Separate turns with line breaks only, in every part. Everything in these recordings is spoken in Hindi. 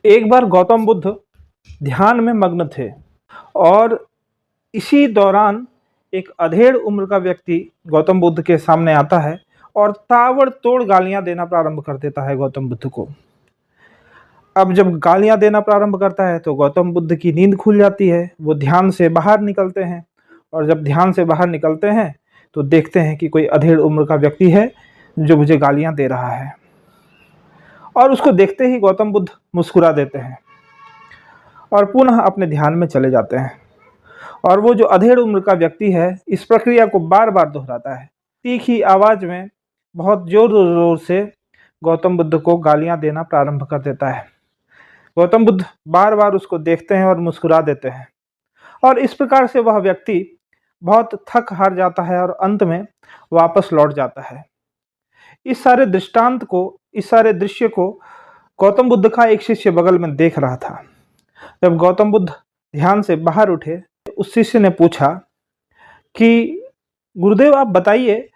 एक बार गौतम बुद्ध ध्यान में मग्न थे और इसी दौरान एक अधेड़ उम्र का व्यक्ति गौतम बुद्ध के सामने आता है और ताबड़तोड़ गालियां देना प्रारंभ कर देता है गौतम बुद्ध को। अब जब गालियां देना प्रारंभ करता है तो गौतम बुद्ध की नींद खुल जाती है, वो ध्यान से बाहर निकलते हैं और जब ध्यान से बाहर निकलते हैं तो देखते हैं कि कोई अधेड़ उम्र का व्यक्ति है जो मुझे गालियां दे रहा है। और उसको देखते ही गौतम बुद्ध मुस्कुरा देते हैं और पुनः अपने ध्यान में चले जाते हैं। और वो जो अधेड़ उम्र का व्यक्ति है इस प्रक्रिया को बार बार दोहराता है, तीखी आवाज में बहुत जोर जोर से गौतम बुद्ध को गालियां देना प्रारंभ कर देता है। गौतम बुद्ध बार बार उसको देखते हैं और मुस्कुरा देते हैं और इस प्रकार से वह व्यक्ति बहुत थक हार जाता है और अंत में वापस लौट जाता है। इस सारे दृष्टांत को, इस सारे दृश्य को गौतम बुद्ध का एक शिष्य बगल में देख रहा था। जब गौतम बुद्ध ध्यान से बाहर उठे, उस शिष्य ने पूछा कि गुरुदेव आप बताइए,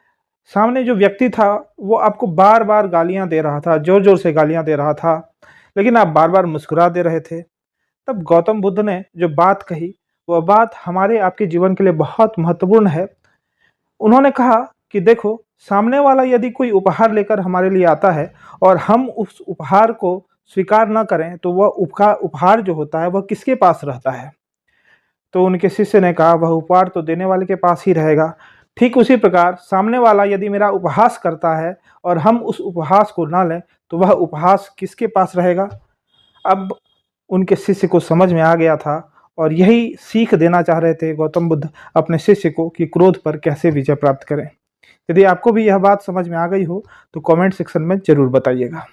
सामने जो व्यक्ति था वो आपको बार बार गालियां दे रहा था, जोर जोर से गालियां दे रहा था, लेकिन आप बार बार मुस्कुरा दे रहे थे। तब गौतम बुद्ध ने जो बात कही वह बात हमारे आपके जीवन के लिए बहुत महत्वपूर्ण है। उन्होंने कहा कि देखो, सामने वाला यदि कोई उपहार लेकर हमारे लिए आता है और हम उस उपहार को स्वीकार न करें तो वह उपहार जो होता है वह किसके पास रहता है? तो उनके शिष्य ने कहा वह उपहार तो देने वाले के पास ही रहेगा। ठीक उसी प्रकार सामने वाला यदि मेरा उपहास करता है और हम उस उपहास को ना लें तो वह उपहास किसके पास रहेगा? अब उनके शिष्य को समझ में आ गया था और यही सीख देना चाह रहे थे गौतम बुद्ध अपने शिष्य को कि क्रोध पर कैसे विजय प्राप्त करें। यदि आपको भी यह बात समझ में आ गई हो तो कमेंट सेक्शन में जरूर बताइएगा।